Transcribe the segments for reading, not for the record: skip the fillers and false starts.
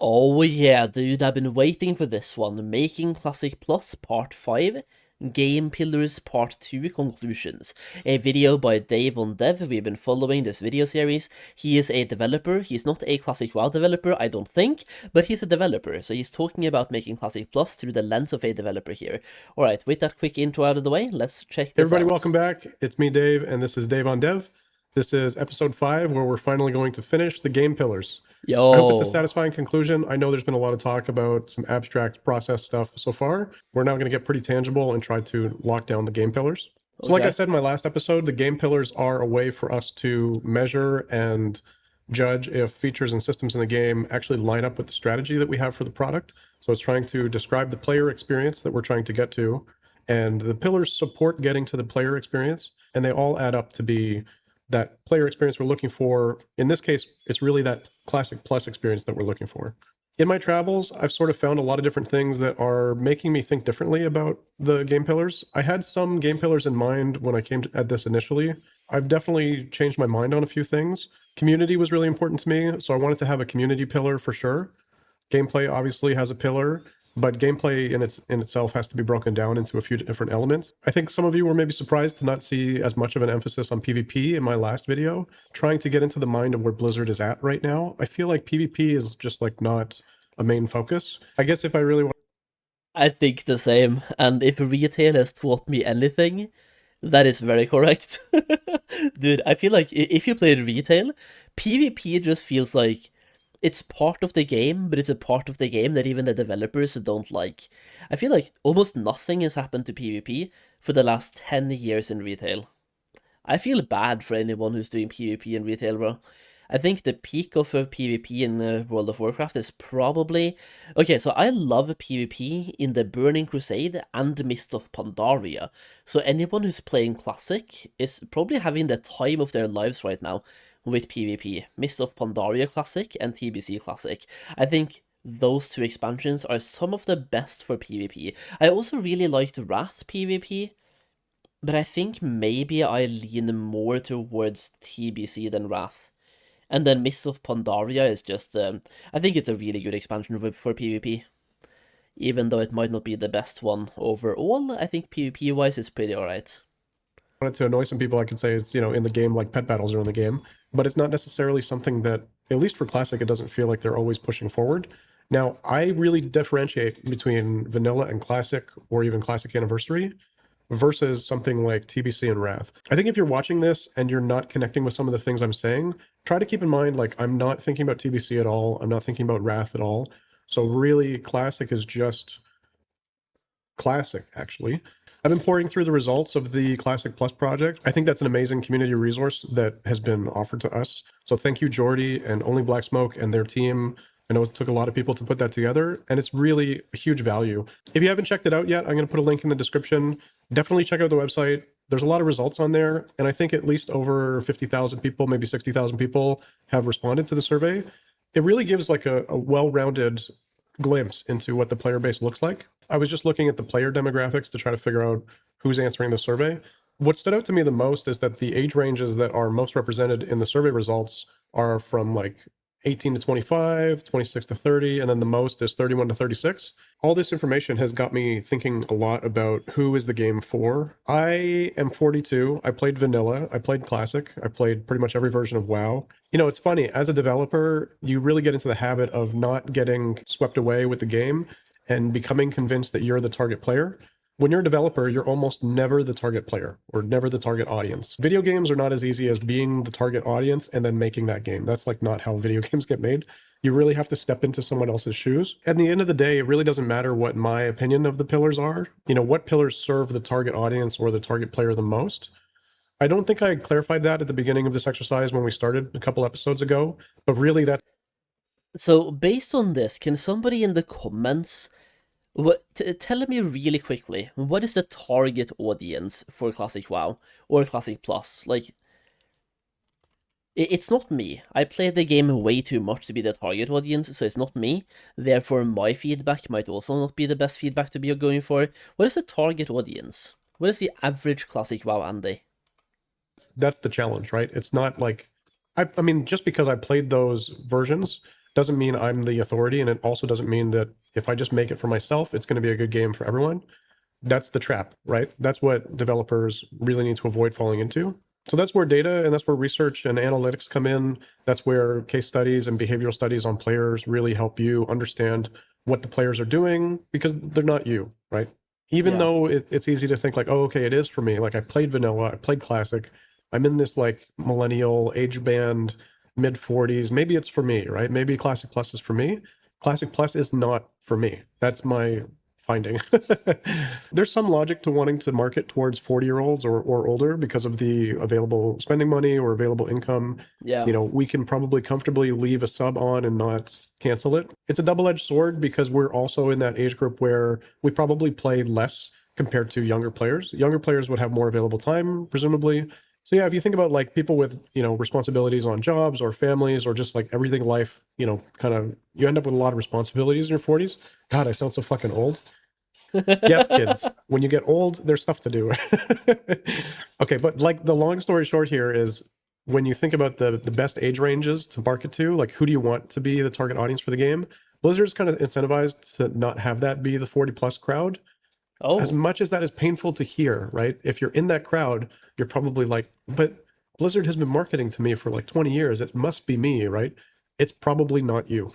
Oh yeah, dude, I've been waiting for this one. Making Classic Plus Part 5, Game Pillars Part 2 Conclusions. A video by Dave on Dev. We've been following this video series. He is a developer. He's not a Classic WoW developer, I don't think, but he's a developer, so he's talking about making Classic Plus through the lens of a developer here. Alright, with that quick intro out of the way, let's check this Everybody, out. welcome back. It's me, Dave, and this is Dave on Dev. This is episode 5, where we're finally going to finish the game pillars. I hope it's a Yo. satisfying conclusion. I know there's been a lot of talk about some abstract process stuff so far. We're now going to get pretty tangible and try to lock down the game pillars. So like I said in my last episode, the game pillars are a way for us to measure and judge if features and systems in the game actually line up with the strategy that we have for the product. So it's trying to describe the player experience that we're trying to get to. And the pillars support getting to the player experience, and they all add up to be that player experience we're looking for. In this case, it's really that Classic Plus experience that we're looking for. In my travels, I've sort of found a lot of different things that are making me think differently about the game pillars. I had some game pillars in mind when I came at this initially. I've definitely changed my mind on a few things. Community was really important to me, so I wanted to have a community pillar for sure. Gameplay obviously has a pillar, but gameplay in itself has to be broken down into a few different elements. I think some of you were maybe surprised to not see as much of an emphasis on PvP in my last video, trying to get into the mind of where Blizzard is at right now. I feel like PvP is just like not a main focus. I guess if I really want, I think the same, and if retail has taught me anything, that is very correct. Dude, I feel like if you played retail, PvP just feels like it's part of the game, but it's a part of the game that even the developers don't like. I feel like almost nothing has happened to PvP for the last 10 years in retail. I feel bad for anyone who's doing PvP in retail, bro. I think the peak of PvP in World of Warcraft is probably... Okay, so I love PvP in the Burning Crusade and the Mists of Pandaria. So anyone who's playing Classic is probably having the time of their lives right now with PvP. Mists of Pandaria Classic and TBC Classic. I think those two expansions are some of the best for PvP. I also really liked Wrath PvP, but I think maybe I lean more towards TBC than Wrath. And then Mists of Pandaria is just, I think it's a really good expansion for PvP. Even though it might not be the best one overall, I think PvP-wise it's pretty alright. wanted to annoy some people, I could say it's, in the game, like pet battles are in the game, but it's not necessarily something that, at least for Classic, it doesn't feel like they're always pushing forward. Now, I really differentiate between Vanilla and Classic, or even Classic Anniversary, versus something like TBC and Wrath. I think if you're watching this and you're not connecting with some of the things I'm saying, try to keep in mind, like, I'm not thinking about TBC at all. I'm not thinking about Wrath at all. So really, Classic is just Classic, actually. I've been pouring through the results of the Classic Plus project. I think that's an amazing community resource that has been offered to us. So thank you, Jordy and Only Black Smoke and their team. I know it took a lot of people to put that together, and it's really a huge value. If you haven't checked it out yet, I'm going to put a link in the description. Definitely check out the website. There's a lot of results on there, and I think at least over 50,000 people, maybe 60,000 people have responded to the survey. It really gives like a well-rounded glimpse into what the player base looks like. I was just looking at the player demographics to try to figure out who's answering the survey. What stood out to me the most is that the age ranges that are most represented in the survey results are from like 18 to 25, 26 to 30, and then the most is 31 to 36. All this information has got me thinking a lot about who is the game for. I am 42. I played Vanilla. I played Classic. I played pretty much every version of WoW. It's funny, as a developer, you really get into the habit of not getting swept away with the game and becoming convinced that you're the target player. When you're a developer, you're almost never the target player or never the target audience. Video games are not as easy as being the target audience and then making that game. That's like not how video games get made. You really have to step into someone else's shoes. At the end of the day, it really doesn't matter what my opinion of the pillars are. What pillars serve the target audience or the target player the most. I don't think I clarified that at the beginning of this exercise when we started a couple episodes ago, but really that. So based on this, can somebody in the comments tell me really quickly, what is the target audience for Classic WoW or Classic Plus? Like, it's not me. I play the game way too much to be the target audience, so it's not me. Therefore, my feedback might also not be the best feedback to be going for. What is the target audience? What is the average Classic WoW Andy? That's the challenge, right? It's not like, I mean, just because I played those versions, doesn't mean I'm the authority, and it also doesn't mean that if I just make it for myself, it's going to be a good game for everyone. That's the trap, right? That's what developers really need to avoid falling into. So that's where data and that's where research and analytics come in. That's where case studies and behavioral studies on players really help you understand what the players are doing, because they're not you, right? Even Yeah. though it's easy to think like, oh, okay, it is for me. Like I played vanilla, I played classic. I'm in this like millennial age band, mid 40s. Maybe it's for me, right? Maybe Classic Plus is for me. Classic Plus is not for me. That's my finding. There's some logic to wanting to market towards 40-year-olds or older because of the available spending money or available income. Yeah. You know, we can probably comfortably leave a sub on and not cancel it. It's a double-edged sword because we're also in that age group where we probably play less compared to younger players. Younger players would have more available time, presumably. So yeah, if you think about like people with, you know, responsibilities on jobs or families or just like everything life, you know, kind of you end up with a lot of responsibilities in your 40s. God, I sound so fucking old. Yes, kids, when you get old, there's stuff to do. Okay, but like the long story short here is when you think about the best age ranges to market to, like who do you want to be the target audience for the game? Blizzard's kind of incentivized to not have that be the 40 plus crowd. As Oh. much as that is painful to hear, right? If you're in that crowd, you're probably like, but Blizzard has been marketing to me for like 20 years. It must be me, right? It's probably not you.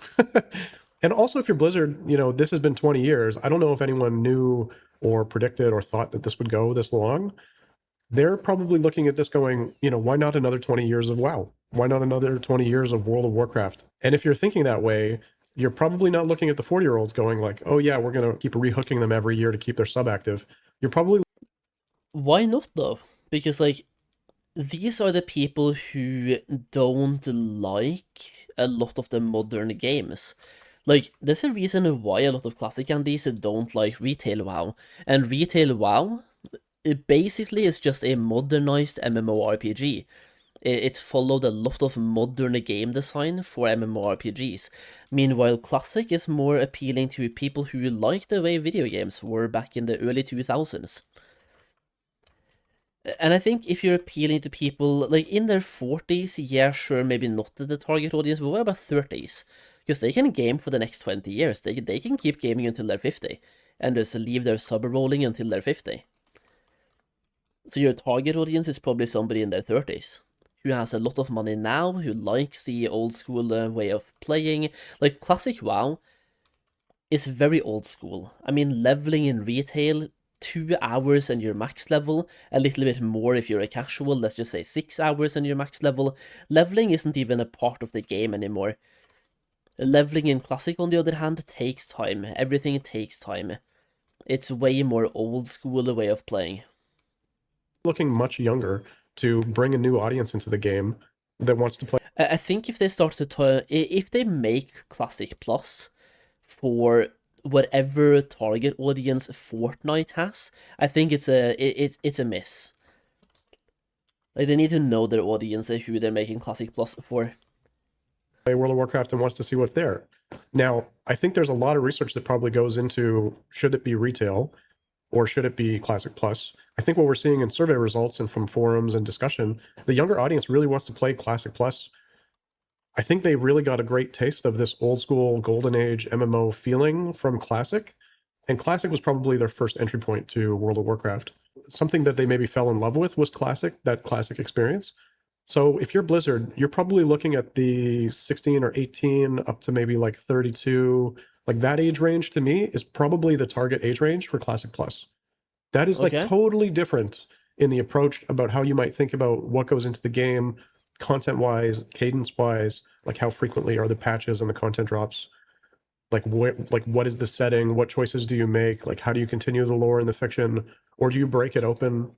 And also, if you're Blizzard, you know, this has been 20 years. I don't know if anyone knew or predicted or thought that this would go this long. They're probably looking at this going, you know, why not another 20 years of WoW? Why not another 20 years of World of Warcraft? And if you're thinking that way, you're probably not looking at the 40-year-olds going like, oh yeah, we're going to keep rehooking them every year to keep their sub active. You're probably Why not though? Because like these are the people who don't like a lot of the modern games. Like, there's a reason why a lot of classic candies don't like retail WoW. And retail WoW, it basically is just a modernized MMORPG. It's followed a lot of modern game design for MMORPGs. Meanwhile, classic is more appealing to people who like the way video games were back in the early 2000s. And I think if you're appealing to people like in their 40s, yeah, sure, maybe not the target audience, but what about 30s? Because they can game for the next 20 years. They can keep gaming until they're 50 and just leave their sub rolling until they're 50. So your target audience is probably somebody in their 30s who has a lot of money now, who likes the old school way of playing. Like classic WoW is very old school. I mean, leveling in retail, 2 hours and your max level, a little bit more if you're a casual, let's just say 6 hours and your max level. Leveling isn't even a part of the game anymore. Leveling in Classic, on the other hand, takes time. Everything takes time. It's way more old school way of playing. looking much younger to bring a new audience into the game that wants to play. I think if they start to, if they make Classic Plus for whatever target audience Fortnite has, I think it's a miss. Like they need to know their audience and who they're making Classic Plus for. World of Warcraft and wants to see what's there. Now, I think there's a lot of research that probably goes into should it be retail or should it be Classic Plus? I think what we're seeing in survey results and from forums and discussion, the younger audience really wants to play Classic Plus. I think they really got a great taste of this old school golden age MMO feeling from Classic. And Classic was probably their first entry point to World of Warcraft. Something that they maybe fell in love with was Classic, that Classic experience. So if you're Blizzard, you're probably looking at the 16 or 18 up to maybe like 32. Like that age range to me is probably the target age range for Classic Plus. That is like Okay. totally different in the approach about how you might think about what goes into the game, content wise, cadence wise, like how frequently are the patches and the content drops. What is the setting? What choices do you make? Like how do you continue the lore and the fiction, or do you break it open?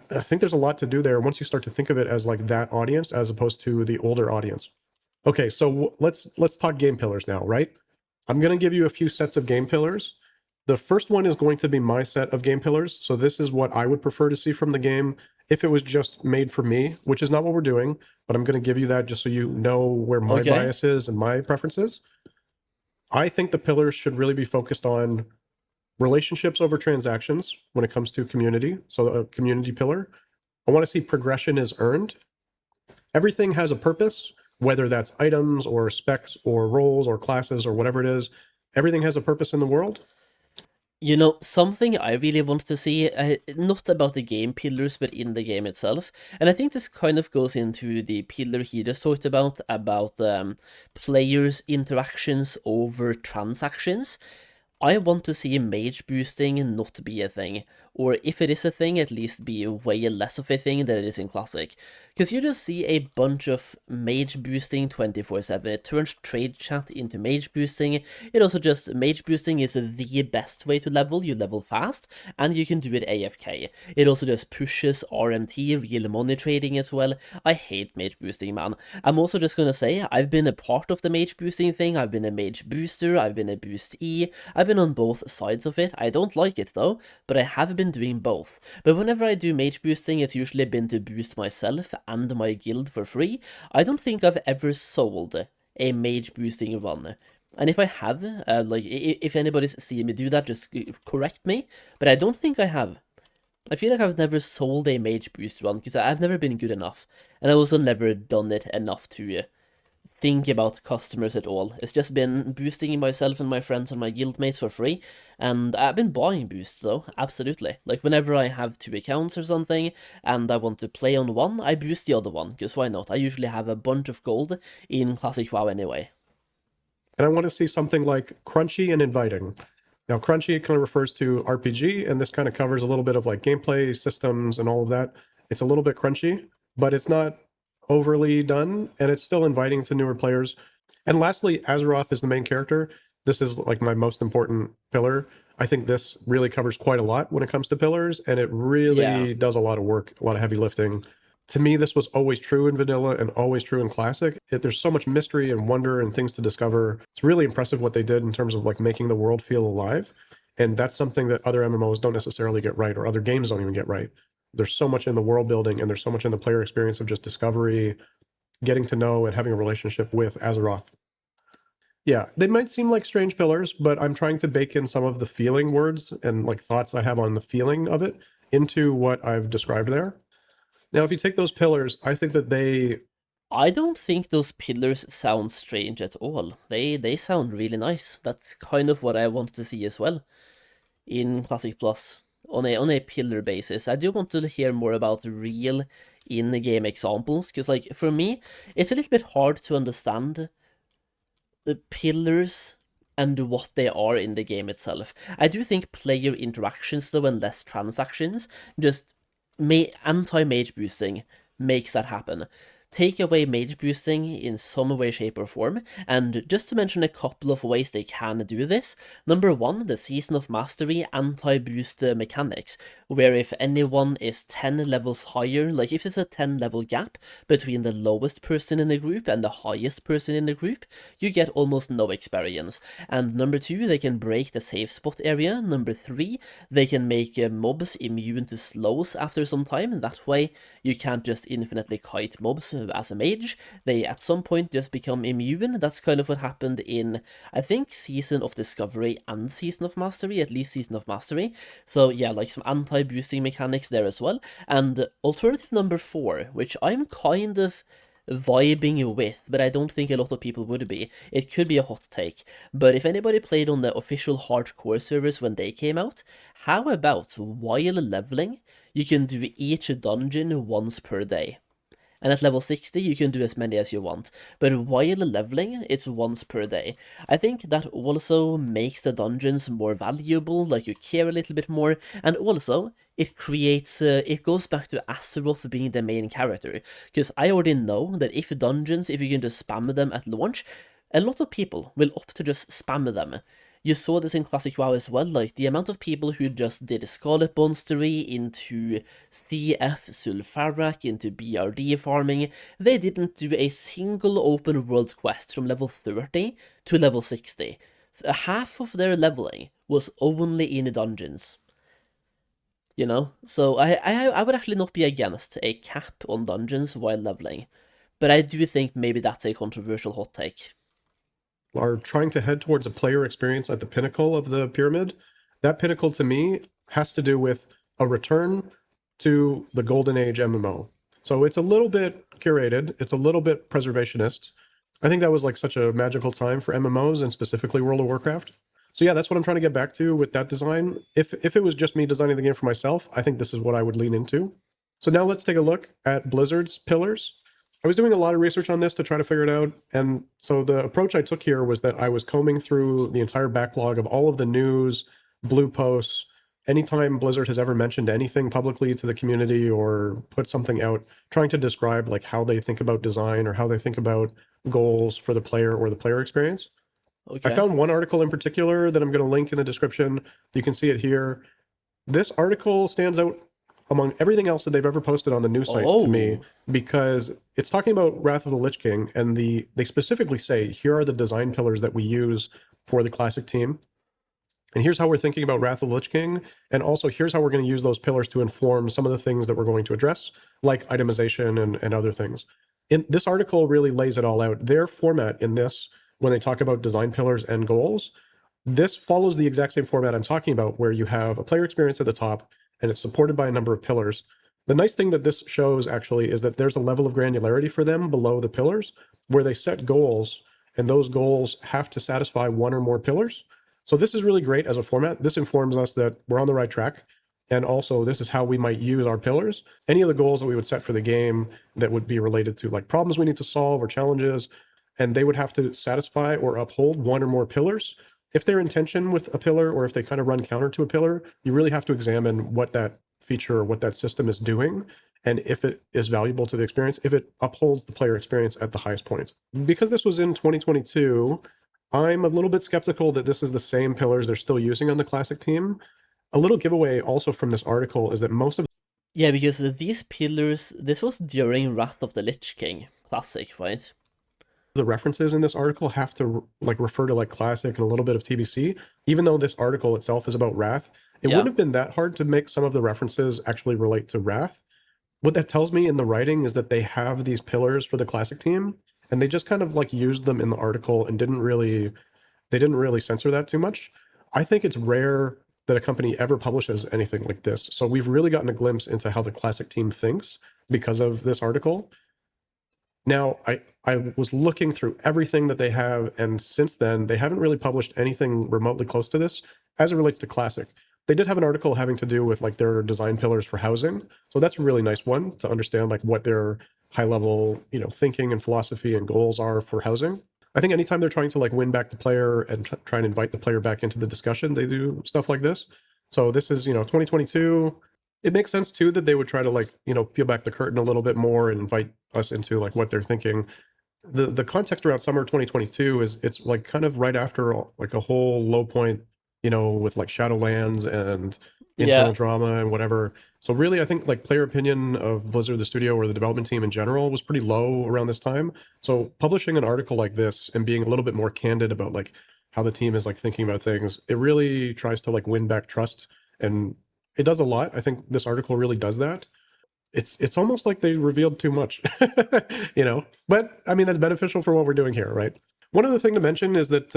I think there's a lot to do there once you start to think of it as like that audience as opposed to the older audience. Okay, so let's talk game pillars now, right? I'm going to give you a few sets of game pillars. The first one is going to be my set of game pillars. So this is what I would prefer to see from the game if it was just made for me, which is not what we're doing, but I'm going to give you that just so you know where my Okay. bias is and my preferences. I think the pillars should really be focused on relationships over transactions when it comes to community. So a community pillar. I want to see progression is earned. Everything has a purpose. whether that's items or specs or roles or classes or whatever it is. Everything has a purpose in the world. You know, something I really want to see, not about the game pillars, but in the game itself. And I think this kind of goes into the pillar he just talked about players' interactions over transactions. I want to see mage boosting not be a thing, or if it is a thing, at least be way less of a thing than it is in Classic. Because you just see a bunch of mage boosting 24/7. It turns trade chat into mage boosting. It also just, mage boosting is the best way to level. You level fast, and you can do it AFK. It also just pushes RMT, real money trading as well. I hate mage boosting, man. I'm also just gonna say, I've been a part of the mage boosting thing. I've been a mage booster, I've been a boost E, I've been on both sides of it. I don't like it though, but I have been doing both. But whenever I do mage boosting, it's usually been to boost myself and my guild for free. I don't think I've ever sold a mage boosting run. And if I have, like, if anybody's seen me do that, just correct me. But I don't think I have. I feel like I've never sold a mage boost run, because I've never been good enough. And I've also never done it enough to think about customers at all. It's just been boosting myself and my friends and my guildmates for free, and I've been buying boosts though, absolutely. Like whenever I have two accounts or something, and I want to play on one, I boost the other one, because why not? I usually have a bunch of gold in Classic WoW anyway. And I want to see something like crunchy and inviting. Now, crunchy kind of refers to RPG, and this kind of covers a little bit of like gameplay systems and all of that. It's a little bit crunchy, but it's not overly done, and it's still inviting to newer players. And lastly, Azeroth is the main character. This is like my most important pillar. I think this really covers quite a lot when it comes to pillars, and it Yeah. really does a lot of work, a lot of heavy lifting. To me, this was always true in vanilla and always true in classic. There's so much mystery and wonder and things to discover. It's really impressive what they did in terms of like making the world feel alive. And that's something that other MMOs don't necessarily get right, or other games don't even get right. There's so much in the world building and there's so much in the player experience of just discovery, getting to know and having a relationship with Azeroth. Yeah, they might seem like strange pillars, but I'm trying to bake in some of the feeling words and like thoughts I have on the feeling of it into what I've described there. Now, if you take those pillars, I think that I don't think those pillars sound strange at all. They sound really nice. That's kind of what I want to see as well in Classic Plus on a pillar basis. I do want to hear more about real in-game examples, because like for me, it's a little bit hard to understand the pillars and what they are in the game itself. I do think player interactions though and less transactions, just anti-mage boosting makes that happen. Take away mage boosting in some way, shape, or form, and just to mention a couple of ways they can do this. Number one, the Season of Mastery anti-boost mechanics, where if anyone is 10 levels higher, like if there's a 10 level gap between the lowest person in the group and the highest person in the group, you get almost no experience. And number two, they can break the safe spot area. Number three, they can make mobs immune to slows after some time. That way, you can't just infinitely kite mobs as a mage. They at some point just become immune. That's kind of what happened in, I think, Season of Discovery and Season of Mastery, at least Season of Mastery. So yeah, like some anti-boosting mechanics there as well. And alternative number four, which I'm kind of vibing with, but I don't think a lot of people would be. It could be a hot take, but if anybody played on the official hardcore servers when they came out, how about while leveling, you can do each dungeon once per day? And at level 60, you can do as many as you want. But while leveling, it's once per day. I think that also makes the dungeons more valuable, like you care a little bit more, and also it creates, it goes back to Azeroth being the main character. Because I already know that if you can just spam them at launch, a lot of people will opt to just spam them. You saw this in Classic WoW as well, like the amount of people who just did Scarlet Bonstery into CF Sulfarak, into BRD farming, they didn't do a single open world quest from level 30 to level 60. Half of their leveling was only in dungeons. You know? So I would actually not be against a cap on dungeons while leveling. But I do think maybe that's a controversial hot take. are trying to head towards a player experience at the pinnacle of the pyramid, that pinnacle to me has to do with a return to the golden age MMO. So it's a little bit curated, it's a little bit preservationist. I think that was like such a magical time for MMOs and specifically World of Warcraft. So yeah, that's what I'm trying to get back to with that design. If it was just me designing the game for myself, I think this is what I would lean into. So now let's take a look at Blizzard's pillars. I was doing a lot of research on this to try to figure it out. And so the approach I took here was that I was combing through the entire backlog of all of the news, blue posts, anytime Blizzard has ever mentioned anything publicly to the community or put something out, trying to describe like how they think about design or how they think about goals for the player or the player experience. I Okay. found one article in particular that I'm going to link in the description. You can see it here. This article stands out among everything else that they've ever posted on the news site to me Oh, because it's talking about Wrath of the Lich King, and they specifically say here are the design pillars that we use for the classic team. And here's how we're thinking about Wrath of the Lich King. And also, here's how we're going to use those pillars to inform some of the things that we're going to address, like itemization and other things. This article really lays it all out. Their format in this, when they talk about design pillars and goals, this follows the exact same format I'm talking about, where you have a player experience at the top and it's supported by a number of pillars. The nice thing that this shows actually is that there's a level of granularity for them below the pillars where they set goals, and those goals have to satisfy one or more pillars. So this is really great as a format. This informs us that we're on the right track. And also, this is how we might use our pillars. Any of the goals that we would set for the game that would be related to like problems we need to solve or challenges, and they would have to satisfy or uphold one or more pillars. If they're in tension with a pillar or if they kind of run counter to a pillar, you really have to examine what that feature or what that system is doing and if it is valuable to the experience, if it upholds the player experience at the highest points. Because this was in 2022, I'm a little bit skeptical that this is the same pillars they're still using on the classic team. A little giveaway also from this article is that most of yeah, because these pillars, this was during Wrath of the Lich King Classic, right? the references in this article have to like refer to like classic and a little bit of TBC, even though this article itself is about Wrath. It Yeah. wouldn't have been that hard to make some of the references actually relate to Wrath. What that tells me in the writing is that they have these pillars for the classic team and they just kind of like used them in the article and didn't really censor that too much. I think it's rare that a company ever publishes anything like this. So we've really gotten a glimpse into how the classic team thinks because of this article. Now, I was looking through everything that they have, and since then, they haven't really published anything remotely close to this as it relates to Classic. They did have an article having to do with like their design pillars for housing, so that's a really nice one to understand like what their high level, thinking and philosophy and goals are for housing. I think anytime they're trying to like win back the player and try and invite the player back into the discussion, they do stuff like this. So this is 2022. It makes sense too that they would try to like peel back the curtain a little bit more and invite us into like what they're thinking. The context around summer 2022 is it's like kind of right after like a whole low point, with like Shadowlands and internal Yeah. drama and whatever. So really, I think like player opinion of Blizzard, the studio, or the development team in general was pretty low around this time. So publishing an article like this and being a little bit more candid about like how the team is like thinking about things, it really tries to like win back trust, and it does a lot. I think this article really does that. It's almost like they revealed too much, But I mean that's beneficial for what we're doing here, right? One other thing to mention is that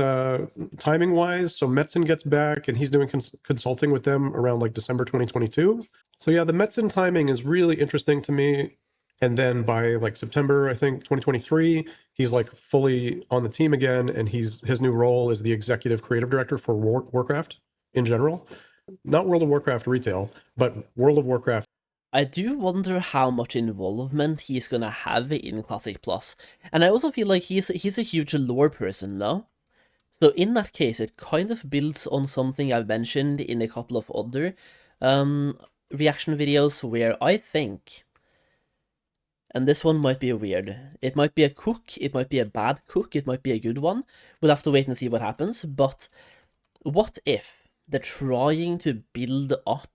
timing wise, so Metzen gets back and he's doing consulting with them around like December 2022. So yeah, the Metzen timing is really interesting to me. And then by like September, I think 2023, he's like fully on the team again, and his new role is the executive creative director for Warcraft in general, not World of Warcraft retail, but World of Warcraft. I do wonder how much involvement he's gonna have in Classic Plus. And I also feel like he's a huge lore person, no? So in that case, it kind of builds on something I've mentioned in a couple of other reaction videos where I think, and this one might be weird, it might be a cook, it might be a bad cook, it might be a good one. We'll have to wait and see what happens, but what if they're trying to build up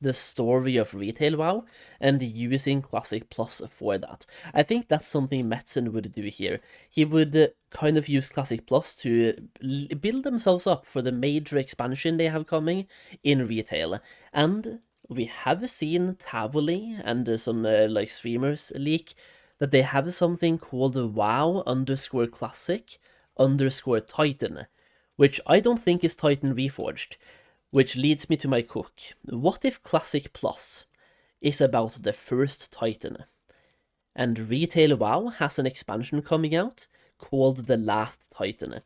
the story of Retail WoW and using Classic Plus for that? I think that's something Metzen would do here. He would kind of use Classic Plus to build themselves up for the major expansion they have coming in Retail. And we have seen Tavoli and some like streamers leak that they have something called WoW_Classic_Titan, which I don't think is Titan Reforged, which leads me to my cook. What if Classic Plus is about the first Titan? and Retail WoW has an expansion coming out called The Last Titan,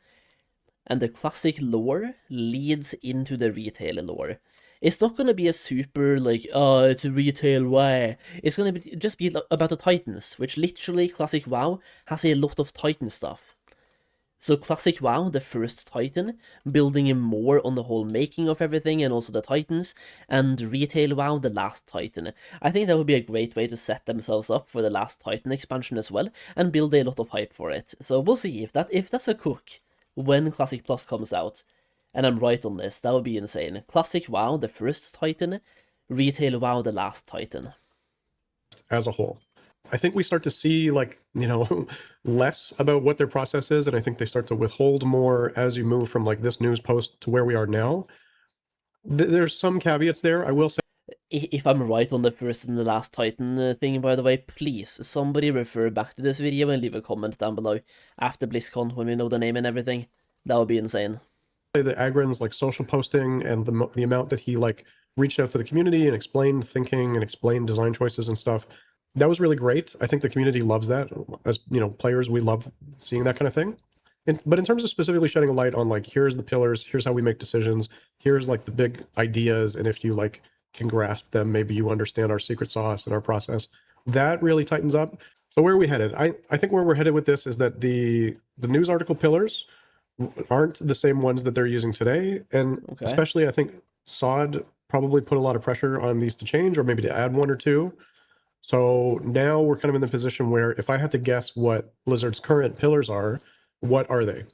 and the classic lore leads into the retail lore. It's not gonna be a super like, oh, it's a retail WoW. It's gonna just be about the Titans, which literally classic WoW has a lot of Titan stuff. So classic WoW, the first Titan, building in more on the whole making of everything and also the Titans, and retail WoW, the last Titan. I think that would be a great way to set themselves up for the last Titan expansion as well, and build a lot of hype for it. So we'll see if that's a cook when Classic Plus comes out. And I'm right on this, that would be insane. Classic WoW, the first Titan, retail WoW, the last Titan. As a whole, I think we start to see like, less about what their process is, and I think they start to withhold more as you move from like this news post to where we are now. There's some caveats there, I will say. If I'm right on the first and the last Titan thing, by the way, please, somebody refer back to this video and leave a comment down below after BlizzCon when we know the name and everything. That would be insane. The Agron's like social posting and the amount that he like reached out to the community and explained thinking and explained design choices and stuff, that was really great. I think the community loves that. As players, we love seeing that kind of thing. But in terms of specifically shedding a light on like, here's the pillars, here's how we make decisions, here's like the big ideas, and if you like can grasp them, maybe you understand our secret sauce and our process. That really tightens up. So where are we headed? I think where we're headed with this is that the news article pillars aren't the same ones that they're using today, and Okay. especially I think SOD probably put a lot of pressure on these to change, or maybe to add one or two. So now we're kind of in the position where if I had to guess what Blizzard's current pillars are, what are they?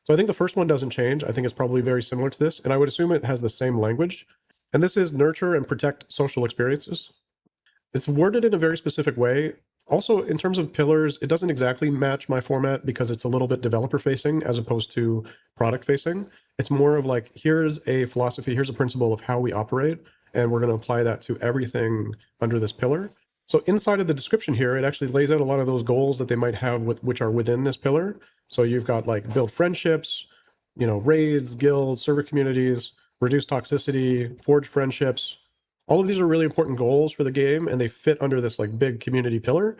So I think the first one doesn't change. I think it's probably very similar to this, and I would assume it has the same language. And this is nurture and protect social experiences. It's worded in a very specific way. Also, in terms of pillars, it doesn't exactly match my format because it's a little bit developer facing as opposed to product facing. It's more of like, here's a philosophy, here's a principle of how we operate, and we're going to apply that to everything under this pillar. So inside of the description here, it actually lays out a lot of those goals that they might have which are within this pillar. So you've got like build friendships, raids, guilds, server communities, reduce toxicity, forge friendships. All of these are really important goals for the game, and they fit under this like big community pillar.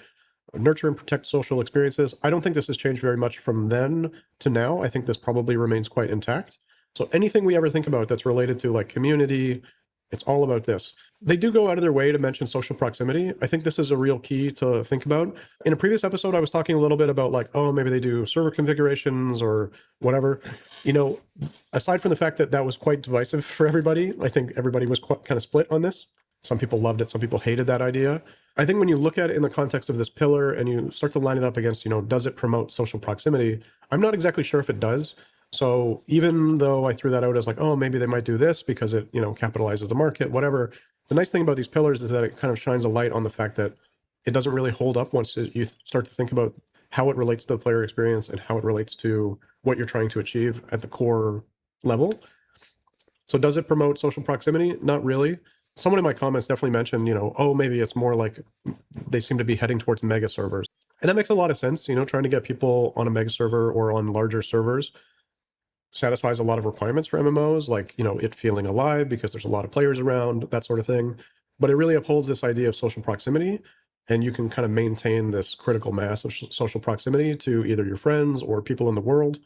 Nurture and protect social experiences. I don't think this has changed very much from then to now. I think this probably remains quite intact. So anything we ever think about that's related to like community, it's all about this. They do go out of their way to mention social proximity. I think this is a real key to think about. In a previous episode, I was talking a little bit about like, oh, maybe they do server configurations or whatever. Aside from the fact that that was quite divisive for everybody, I think everybody was kind of split on this. Some people loved it, some people hated that idea. I think when you look at it in the context of this pillar and you start to line it up against, does it promote social proximity? I'm not exactly sure if it does. So even though I threw that out as like, oh, maybe they might do this because it, capitalizes the market, whatever. The nice thing about these pillars is that it kind of shines a light on the fact that it doesn't really hold up once you start to think about how it relates to the player experience and how it relates to what you're trying to achieve at the core level. So does it promote social proximity? Not really. Someone in my comments definitely mentioned, oh, maybe it's more like they seem to be heading towards mega servers. And that makes a lot of sense, trying to get people on a mega server or on larger servers satisfies a lot of requirements for MMOs, like, it feeling alive because there's a lot of players around, that sort of thing. But it really upholds this idea of social proximity, and you can kind of maintain this critical mass of social proximity to either your friends or people in the world.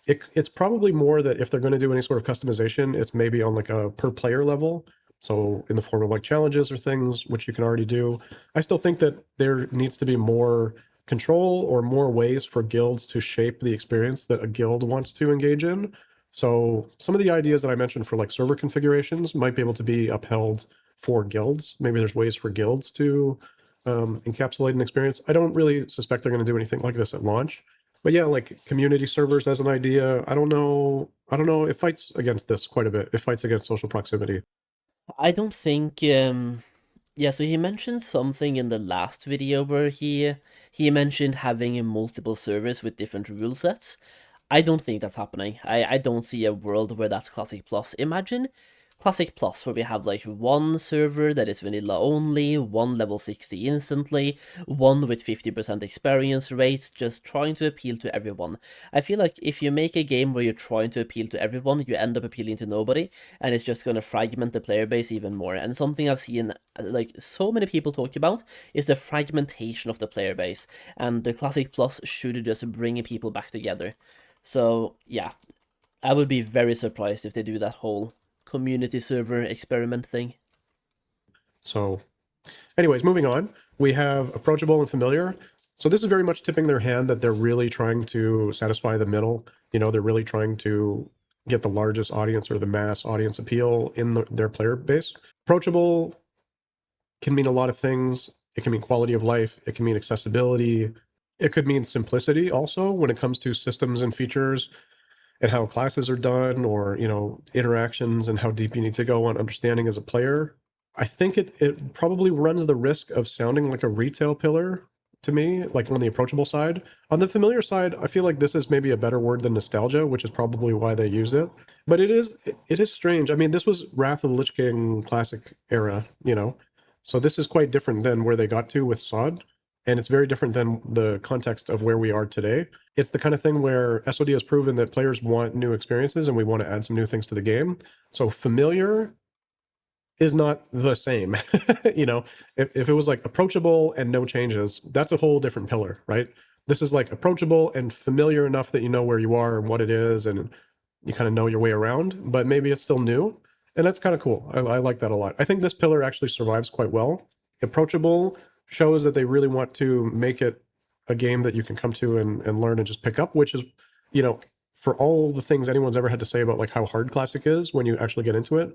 It's probably more that if they're going to do any sort of customization, it's maybe on like a per player level. So in the form of like challenges or things, which you can already do. I still think that there needs to be more control or more ways for guilds to shape the experience that a guild wants to engage in. So some of the ideas that I mentioned for like server configurations might be able to be upheld for guilds. Maybe there's ways for guilds to encapsulate an experience. I don't really suspect they're going to do anything like this at launch. But yeah, like community servers as an idea, I don't know. It fights against this quite a bit. It fights against social proximity. I don't think yeah, so he mentioned something in the last video where he mentioned having multiple servers with different rule sets. I don't think that's happening. I don't see a world where that's Classic Plus. Imagine Classic Plus, where we have like one server that is vanilla only, one level 60 instantly, one with 50% experience rates, just trying to appeal to everyone. I feel like if you make a game where you're trying to appeal to everyone, you end up appealing to nobody, and it's just going to fragment the player base even more. And something I've seen like so many people talk about is the fragmentation of the player base, and the Classic Plus should just bring people back together. So yeah, I would be very surprised if they do that whole community server experiment thing. So anyways, moving on, we have approachable and familiar. So this is very much tipping their hand that they're really trying to satisfy the middle. You know, they're really trying to get the largest audience or the mass audience appeal in their player base. Approachable can mean a lot of things. It can mean quality of life. It can mean accessibility. It could mean simplicity also when it comes to systems and features and how classes are done, or, you know, interactions and how deep you need to go on understanding as a player. I think it probably runs the risk of sounding like a retail pillar to me, like on the approachable side. On the familiar side, I feel like this is maybe a better word than nostalgia, which is probably why they use it. But it is strange. I mean, this was Wrath of the Lich King Classic era, you know. So this is quite different than where they got to with SOD, and it's very different than the context of where we are today. It's the kind of thing where SOD has proven that players want new experiences and we want to add some new things to the game. So familiar is not the same. You know, if it was like approachable and no changes, that's a whole different pillar, right? This is like approachable and familiar enough that you know where you are and what it is, and you kind of know your way around, but maybe it's still new. And that's kind of cool. I like that a lot. I think this pillar actually survives quite well. Approachable shows that they really want to make it a game that you can come to and learn and just pick up, which is, you know, for all the things anyone's ever had to say about like how hard Classic is when you actually get into it,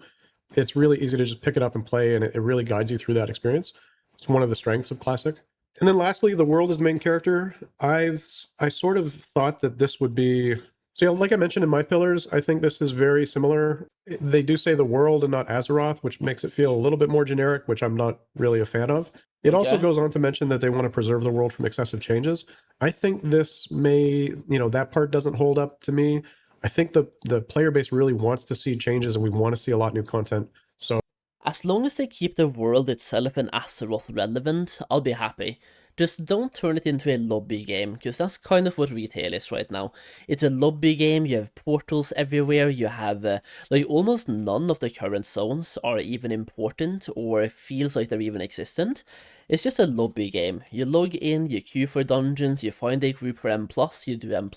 it's really easy to just pick it up and play, and it really guides you through that experience. It's one of the strengths of Classic. And then lastly, the world is the main character. I sort of thought that this would be, so yeah, like I mentioned in my pillars, I think this is very similar. They do say the world and not Azeroth, which makes it feel a little bit more generic, which I'm not really a fan of. It also Okay. goes on to mention that they want to preserve the world from excessive changes. I think this may, you know, that part doesn't hold up to me. I think the player base really wants to see changes, and we want to see a lot of new content. So As long as they keep the world itself and Azeroth relevant, I'll be happy. Just don't turn it into a lobby game, because that's kind of what retail is right now. It's a lobby game, you have portals everywhere, you have, like, almost none of the current zones are even important, or feels like they're even existent. It's just a lobby game. You log in, you queue for dungeons, you find a group for M+, you do M+,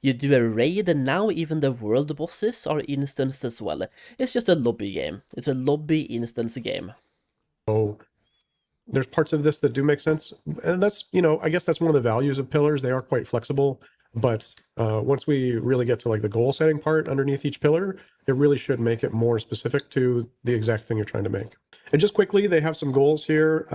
you do a raid, and now even the world bosses are instanced as well. It's just a lobby game. It's a lobby instance game. there's parts of this that do make sense, and that's, you know, I guess that's one of the values of pillars. They are quite flexible, but once we really get to like the goal setting part underneath each pillar, it really should make it more specific to the exact thing you're trying to make. And just quickly, they have some goals here.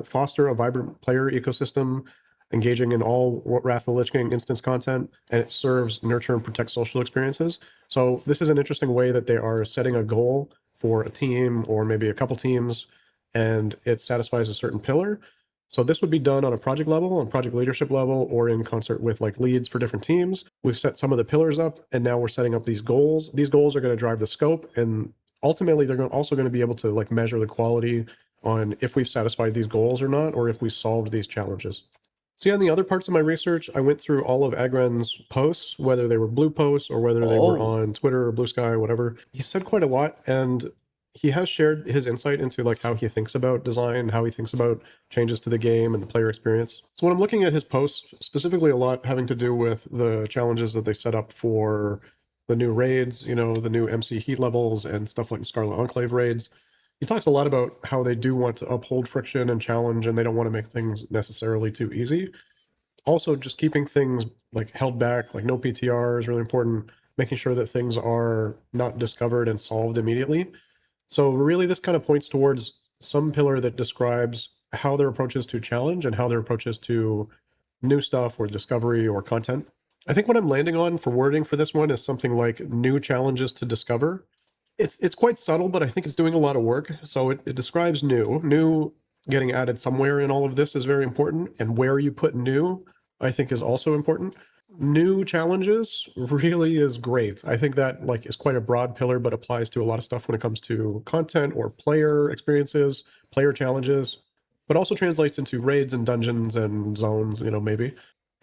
Foster a vibrant player ecosystem, engaging in all Wrath of the Lich King instance content, and it serves, nurture, and protect social experiences. So this is an interesting way that they are setting a goal for a team or maybe a couple teams, and it satisfies a certain pillar. So this would be done on a project level, on project leadership level, or in concert with like leads for different teams. We've set some of the pillars up, and now we're setting up these goals. These goals are going to drive the scope, and ultimately they're also going to be able to like measure the quality on if we've satisfied these goals or not, or if we solved these challenges. See, on the other parts of my research, I went through all of Agren's posts, whether they were blue posts or whether they were Oh, on Twitter or Blue Sky or whatever. He said quite a lot, and he has shared his insight into like how he thinks about design, how he thinks about changes to the game and the player experience. So when I'm looking at his posts, specifically a lot having to do with the challenges that they set up for the new raids, you know, the new MC heat levels and stuff like the Scarlet Enclave raids. He talks a lot about how they do want to uphold friction and challenge, and they don't want to make things necessarily too easy. Also, just keeping things like held back, like no PTR is really important, making sure that things are not discovered and solved immediately. So really this kind of points towards some pillar that describes how their approach is to challenge and how their approach is to new stuff or discovery or content. I think what I'm landing on for wording for this one is something like new challenges to discover. It's quite subtle, but I think it's doing a lot of work. So it describes new getting added somewhere in all of this is very important, and where you put new, I think, is also important. New challenges really is great. I think that like is quite a broad pillar, but applies to a lot of stuff when it comes to content or player experiences, player challenges, but also translates into raids and dungeons and zones, maybe.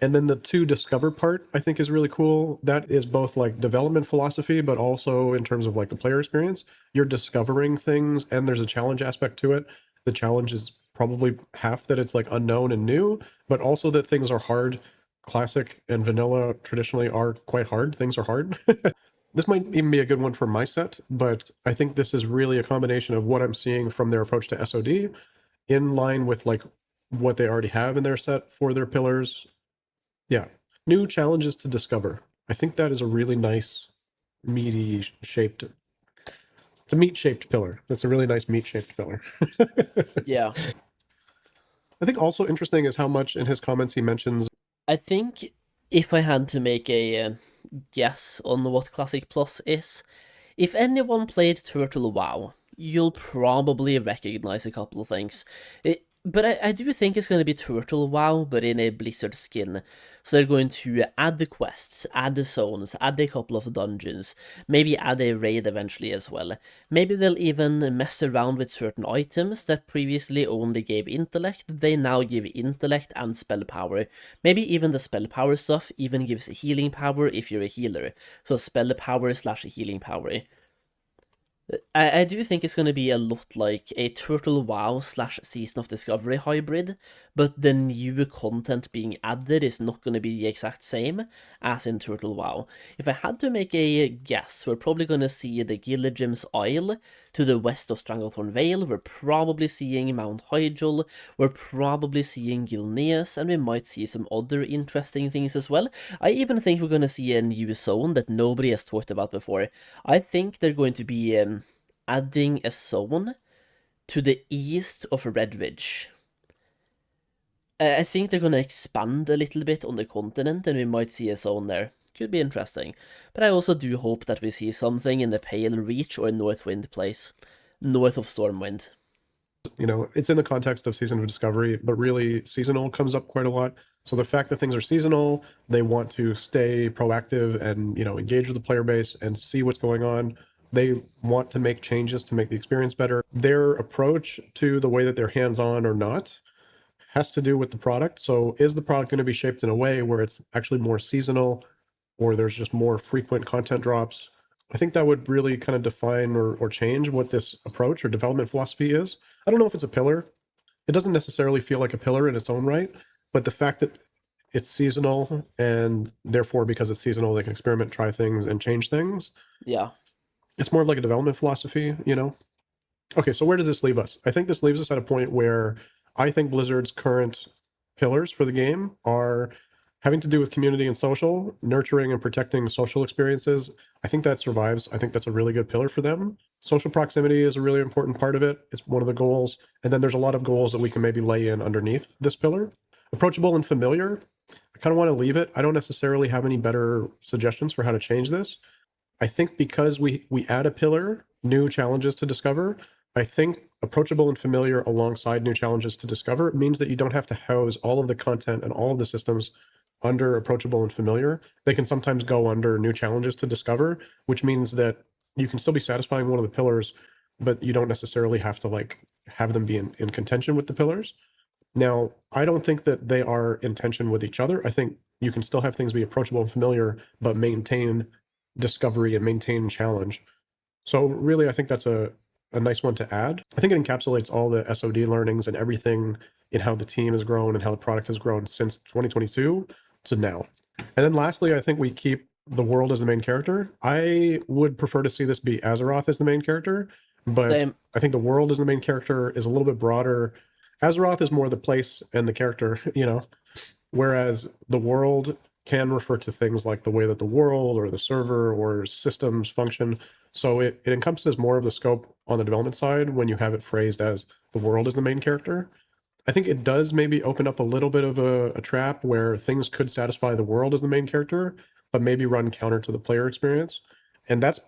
And then the to discover part, I think is really cool. That is both like development philosophy, but also in terms of like the player experience. You're discovering things and there's a challenge aspect to it. The challenge is probably half that it's like unknown and new, but also that things are hard. Classic and vanilla traditionally are quite hard. Things are hard. This might even be a good one for my set, but I think this is really a combination of what I'm seeing from their approach to SOD in line with like what they already have in their set for their pillars. Yeah. New challenges to discover. I think that is a really nice meaty shaped, it's a meat shaped pillar. That's a really nice meat shaped pillar. Yeah. I think also interesting is how much in his comments he mentions. I think if I had to make a guess on what Classic Plus is, if anyone played Turtle WoW, you'll probably recognize a couple of things. But I do think it's going to be Turtle WoW, but in a Blizzard skin. So they're going to add the quests, add the zones, add a couple of dungeons, maybe add a raid eventually as well. Maybe they'll even mess around with certain items that previously only gave intellect, they now give intellect and spell power. Maybe even the spell power stuff even gives healing power if you're a healer. So spell power slash healing power. I do think it's going to be a lot like a Turtle WoW slash Season of Discovery hybrid, but the new content being added is not going to be the exact same as in Turtle WoW. If I had to make a guess, we're probably going to see the Gilligem's Isle to the west of Stranglethorn Vale, we're probably seeing Mount Hyjal, we're probably seeing Gilneas, and we might see some other interesting things as well. I even think we're going to see a new zone that nobody has talked about before. I think they're going to be adding a zone to the east of Red Ridge. I think they're going to expand a little bit on the continent and we might see a zone there. Could be interesting. But I also do hope that we see something in the Pale Reach or Northwind place, north of Stormwind. It's in the context of Season of Discovery, but really seasonal comes up quite a lot. So the fact that things are seasonal, they want to stay proactive and, engage with the player base and see what's going on. They want to make changes to make the experience better. Their approach to the way that they're hands-on or not has to do with the product. So is the product going to be shaped in a way where it's actually more seasonal or there's just more frequent content drops? I think that would really kind of define or change what this approach or development philosophy is. I don't know if it's a pillar. It doesn't necessarily feel like a pillar in its own right, but the fact that it's seasonal and therefore because it's seasonal, they can experiment, try things, and change things. Yeah. It's more of like a development philosophy. Okay, so where does this leave us? I think this leaves us at a point where I think Blizzard's current pillars for the game are having to do with community and social, nurturing and protecting social experiences. I think that survives. I think that's a really good pillar for them. Social proximity is a really important part of it. It's one of the goals. And then there's a lot of goals that we can maybe lay in underneath this pillar. Approachable and familiar, I kind of want to leave it. I don't necessarily have any better suggestions for how to change this. I think because we add a pillar, new challenges to discover, I think approachable and familiar alongside new challenges to discover means that you don't have to house all of the content and all of the systems under approachable and familiar. They can sometimes go under new challenges to discover, which means that you can still be satisfying one of the pillars, but you don't necessarily have to like have them be in contention with the pillars. Now, I don't think that they are in tension with each other. I think you can still have things be approachable and familiar, but maintain discovery and maintain challenge. So really, I think that's a nice one to add. I think it encapsulates all the SOD learnings and everything in how the team has grown and how the product has grown since 2022 to now. And then lastly, I think we keep the world as the main character. I would prefer to see this be Azeroth as the main character, but Same. I think the world as the main character is a little bit broader. Azeroth is more the place and the character, whereas the world can refer to things like the way that the world or the server or systems function. So it encompasses more of the scope on the development side when you have it phrased as the world is the main character. I think it does maybe open up a little bit of a trap where things could satisfy the world as the main character, but maybe run counter to the player experience. And that's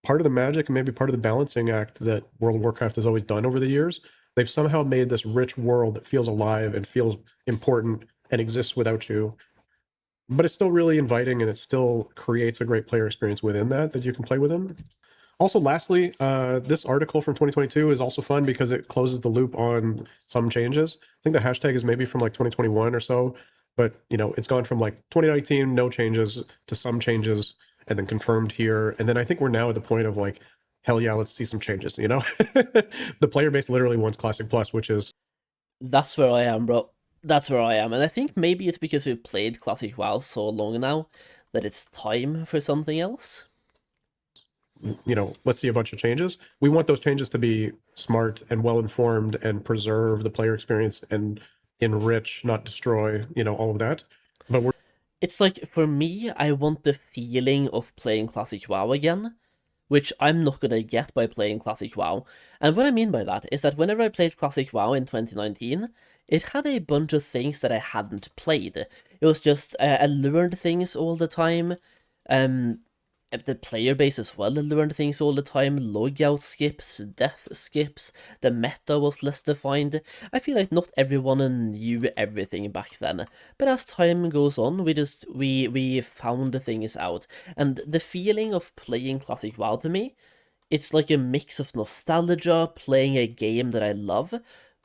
part of the magic and maybe part of the balancing act that World of Warcraft has always done over the years. They've somehow made this rich world that feels alive and feels important and exists without you. but it's still really inviting, and it still creates a great player experience within that you can play within. Also, lastly, this article from 2022 is also fun because it closes the loop on some changes. I think the hashtag is maybe from like 2021 or so, but it's gone from like 2019, no changes, to some changes, and then confirmed here. And then I think we're now at the point of like, hell yeah, let's see some changes. The player base literally wants Classic Plus, which is, That's where I am, bro. That's where I am. And I think maybe it's because we've played Classic WoW so long now that it's time for something else. let's see a bunch of changes. We want those changes to be smart and well informed and preserve the player experience and enrich, not destroy, all of that. But we're It's like, for me, I want the feeling of playing Classic WoW again, which I'm not gonna get by playing Classic WoW. And what I mean by that is that whenever I played Classic WoW in 2019, it had a bunch of things that I hadn't played. It was just, I learned things all the time. Um, the player base as well learned things all the time. Logout skips, death skips, the meta was less defined. I feel like not everyone knew everything back then, but as time goes on, we found things out. And the feeling of playing Classic WoW to me, it's like a mix of nostalgia, playing a game that I love,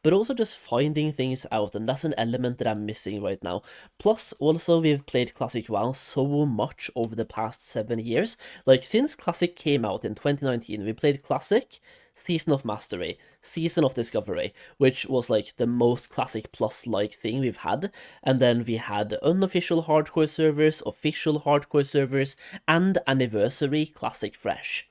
but also just finding things out, and that's an element that I'm missing right now. Plus, also, we've played Classic WoW so much over the past 7 years. Like, since Classic came out in 2019, we played Classic, Season of Mastery, Season of Discovery, which was like the most Classic Plus-like thing we've had, and then we had unofficial hardcore servers, official hardcore servers, and Anniversary Classic Fresh.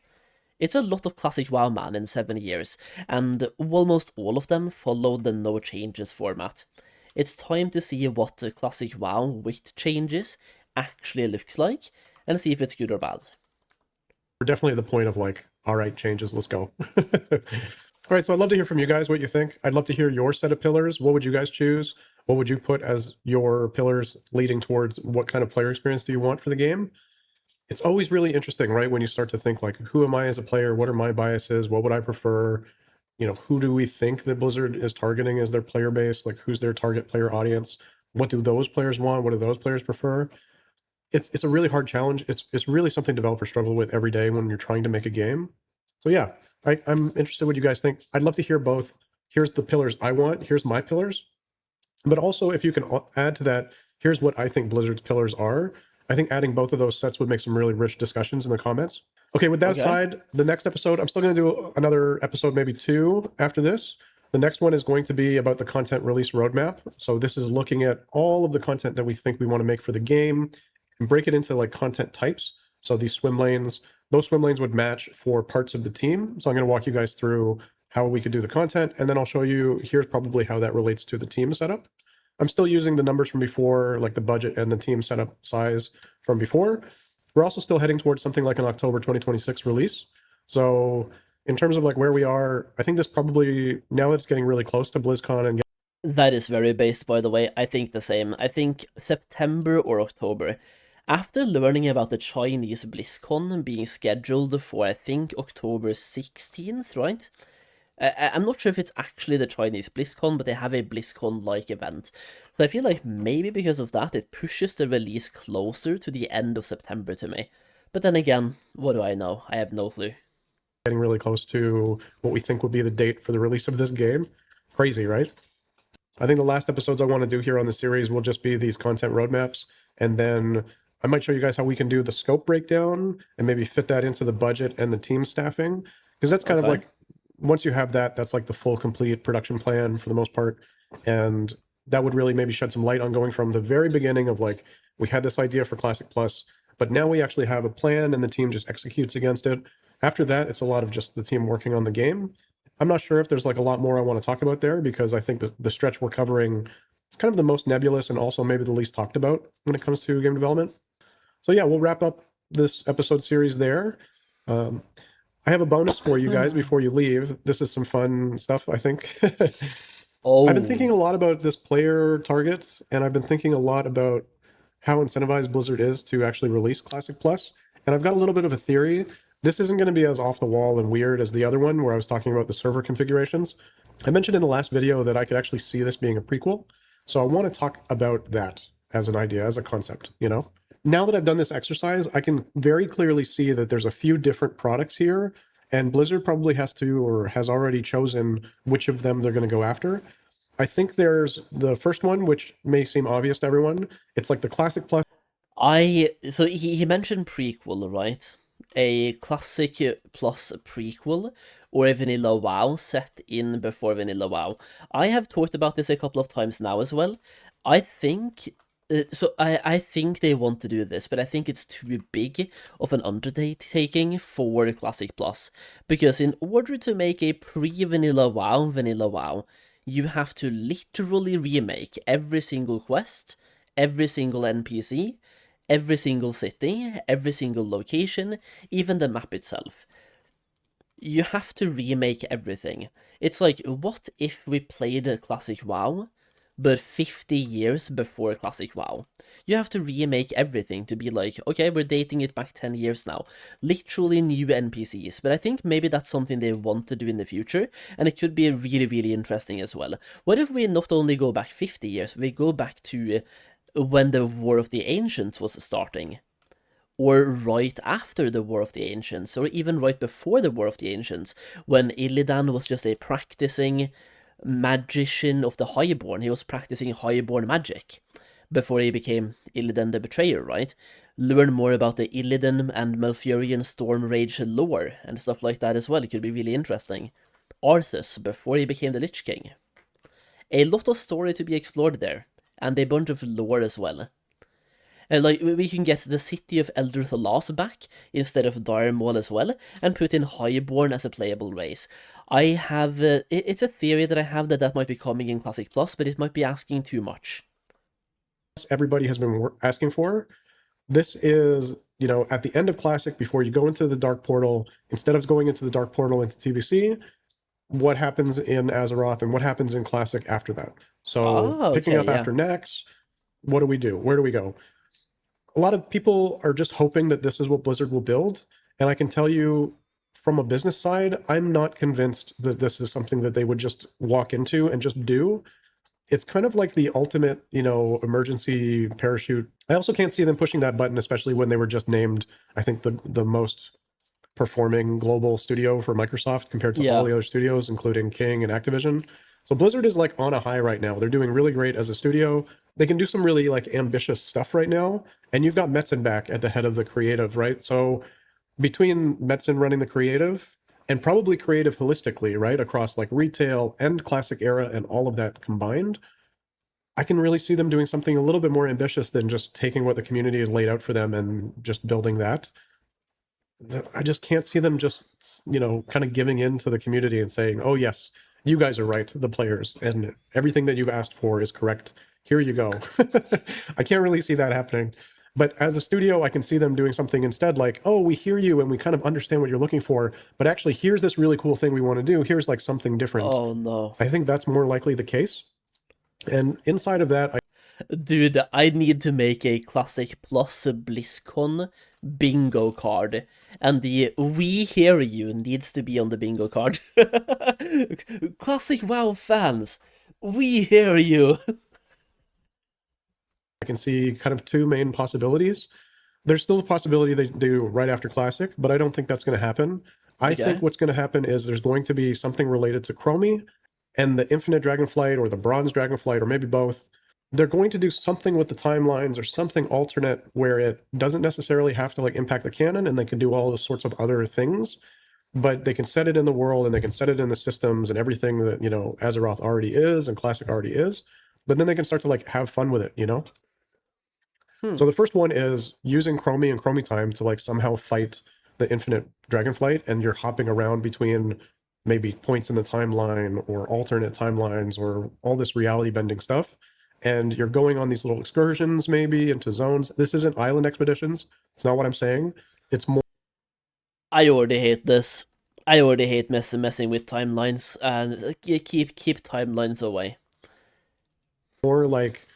It's a lot of Classic WoW, man, in 7 years, and almost all of them followed the no changes format. It's time to see what the Classic WoW with changes actually looks like, and see if it's good or bad. definitely at the point of like, all right, changes, let's go. All right, so I'd love to hear from you guys what you think. I'd love to hear your set of pillars. What would you guys choose? What would you put as your pillars leading towards what kind of player experience do you want for the game? It's always really interesting, right? When you start to think like, who am I as a player? What are my biases? What would I prefer? Who do we think that Blizzard is targeting as their player base? Like, who's their target player audience? What do those players want? What do those players prefer? It's a really hard challenge. It's really something developers struggle with every day when you're trying to make a game. So yeah, I'm interested what you guys think. I'd love to hear both. Here's the pillars I want. Here's my pillars. But also, if you can add to that, here's what I think Blizzard's pillars are. I think adding both of those sets would make some really rich discussions in the comments. Okay, with that Okay. aside, the next episode, I'm still going to do another episode, maybe 2 after this. The next one is going to be about the content release roadmap. So this is looking at all of the content that we think we want to make for the game and break it into like content types. So these swim lanes, those swim lanes would match for parts of the team. So I'm going to walk you guys through how we could do the content, and then I'll show you here's probably how that relates to the team setup. I'm still using the numbers from before, like the budget and the team setup size from before. We're also still heading towards something like an October 2026 release. So in terms of like where we are, I think this probably, now that it's getting really close to BlizzCon and That is very based, by the way. I think the same. I think September or October. After learning about the Chinese BlizzCon being scheduled for, I think, October 16th, right? I'm not sure if it's actually the Chinese BlizzCon, but they have a BlizzCon-like event. So I feel like maybe because of that, it pushes the release closer to the end of September to me. But then again, what do I know? I have no clue. getting really close to what we think would be the date for the release of this game. Crazy, right? I think the last episodes I want to do here on the series will just be these content roadmaps, and then I might show you guys how we can do the scope breakdown and maybe fit that into the budget and the team staffing, because that's kind of Okay. like, once you have that, that's like the full complete production plan for the most part, and that would really maybe shed some light on going from the very beginning of like, we had this idea for Classic Plus, but now we actually have a plan and the team just executes against it. After that, it's a lot of just the team working on the game. I'm not sure if there's like a lot more I want to talk about there, because I think the stretch we're covering is kind of the most nebulous and also maybe the least talked about when it comes to game development. So yeah, we'll wrap up this episode series there. Um, I have a bonus for you guys before you leave. This is some fun stuff, I think. Oh, I've been thinking a lot about this player target, and I've been thinking a lot about how incentivized Blizzard is to actually release Classic Plus. And I've got a little bit of a theory. This isn't going to be as off the wall and weird as the other one where I was talking about the server configurations. I mentioned in the last video that I could actually see this being a prequel. So I want to talk about that. as an idea, as a concept, you know? Now that I've done this exercise, I can very clearly see that there's a few different products here, and Blizzard probably has to or has already chosen which of them they're going to go after. I think there's the first one, which may seem obvious to everyone. It's like the Classic Plus. So he mentioned prequel, right? A classic plus prequel, or a vanilla WoW set in before vanilla WoW. I have talked about this a couple of times now as well. I think I think they want to do this, but I think it's too big of an undertaking for Classic Plus, because in order to make a pre-vanilla WoW, you have to literally remake every single quest, every single NPC, every single city, every single location, even the map itself. You have to remake everything. It's like, what if we played a Classic WoW, but 50 years before Classic WoW? You have to remake everything to be like, okay, we're dating it back 10 years now. Literally new NPCs, but I think maybe that's something they want to do in the future, and it could be really, really interesting as well. What if we not only go back 50 years, we go back to when the War of the Ancients was starting, or right after the War of the Ancients, or even right before the War of the Ancients, when Illidan was just a practicing magician of the Highborn. He was practicing Highborn magic before he became Illidan the Betrayer, right? Learn more about the Illidan and Malfurion Stormrage lore and stuff like that as well. It could be really interesting. Arthas before he became the Lich King. A lot of story to be explored there, and a bunch of lore as well. And like, we can get the city of Elder Thalas back instead of Dire Maul as well, and put in Highborn as a playable race. I have, it's a theory that I have that might be coming in Classic Plus, but it might be asking too much. Everybody has been asking for. This is, you know, at the end of Classic, before you go into the Dark Portal, instead of going into the Dark Portal into TBC, what happens in Azeroth and what happens in Classic after that. So picking Okay, up yeah. after Nax, what do we do? Where do we go? A lot of people are just hoping that this is what Blizzard will build. And I can tell you from a business side, I'm not convinced that this is something that they would just walk into and just do. It's kind of like the ultimate, you know, emergency parachute. I also can't see them pushing that button, especially when they were just named, I think, the most performing global studio for Microsoft compared to all Yeah. the other studios, including King and Activision. So Blizzard is like on a high right now. They're doing really great as a studio. They can do some really like ambitious stuff right now. And you've got Metzen back at the head of the creative, right? So between Metzen running the creative and probably creative holistically, right, across like retail and classic era and all of that combined, I can really see them doing something a little bit more ambitious than just taking what the community has laid out for them and just building that. I just can't see them just, you know, kind of giving in to the community and saying, oh, yes, you guys are right, the players, and everything that you've asked for is correct. Here you go. I can't really see that happening. But as a studio, I can see them doing something instead like, oh, we hear you and we kind of understand what you're looking for, but actually, here's this really cool thing we want to do. Here's like something different. Oh no. I think that's more likely the case. And inside of that, Dude, I need to make a Classic Plus BlizzCon bingo card, and the "We Hear You" needs to be on the bingo card. Classic WoW fans, we hear you. I can see kind of two main possibilities. There's still a possibility they do right after Classic, but I don't think that's going to happen. I think Okay. what's going to happen is there's going to be something related to Chromie and the Infinite Dragonflight or the Bronze Dragonflight or maybe both. They're going to do something with the timelines or something alternate where it doesn't necessarily have to like impact the canon and they can do all those sorts of other things, but they can set it in the world and they can set it in the systems and everything that, you know, Azeroth already is and Classic already is. But then they can start to like have fun with it, you know? Hmm. So the first one is using Chromie and Chromie time to like somehow fight the infinite dragonflight, and you're hopping around between maybe points in the timeline or alternate timelines or all this reality bending stuff. And you're going on these little excursions maybe into zones. This isn't island expeditions. It's not what I'm saying. It's more I already hate this. I already hate messing with timelines, and keep timelines away. like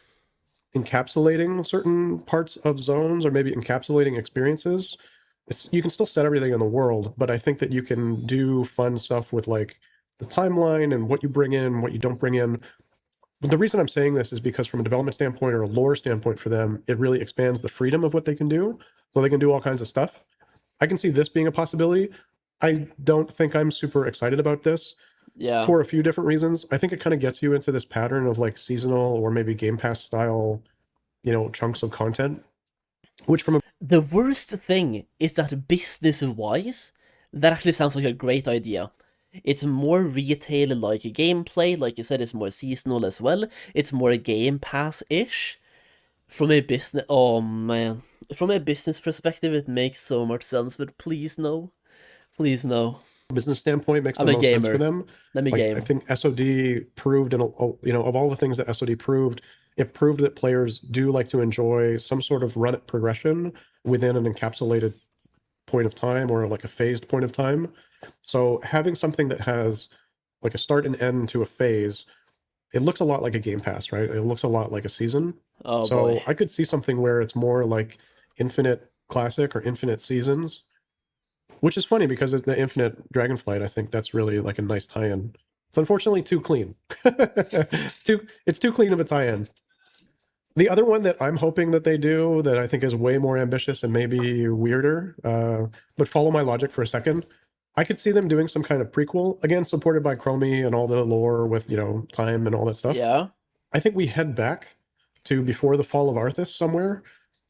encapsulating certain parts of zones or maybe encapsulating experiences. It's you can still set everything in the world, but I think that you can do fun stuff with like the timeline and what you bring in, what you don't bring in. the reason I'm saying this is because from a development standpoint or a lore standpoint for them, it really expands the freedom of what they can do. So they can do all kinds of stuff. I can see this being a possibility. I don't think I'm super excited about this Yeah. for a few different reasons. I think it kind of gets you into this pattern of like seasonal or maybe Game Pass style, chunks of content, which from a The worst thing is that business-wise, that actually sounds like a great idea. It's more retail-like gameplay, like you said, it's more seasonal as well. It's more Game Pass-ish. From a business, oh man, from a business perspective, it makes so much sense. But please no, please no. business standpoint makes the I'm a most sense for gamer. them. Let me Like I game. think SOD proved, and of all the things that SOD proved, it proved that players do like to enjoy some sort of run it progression within an encapsulated point of time or like a phased point of time. So having something that has like a start and end to a phase, it looks a lot like a Game Pass, right? It looks a lot like a season. Oh boy. So I could see something where it's more like infinite classic or infinite seasons, which is funny because it's the infinite Dragonflight. I think that's really like a nice tie-in. It's unfortunately too clean. It's too clean of a tie-in. The other one that I'm hoping that they do that I think is way more ambitious and maybe weirder, but follow my logic for a second. I could see them doing some kind of prequel, again, supported by Chromie and all the lore with, time and all that stuff. Yeah. I think we head back to before the fall of Arthas somewhere,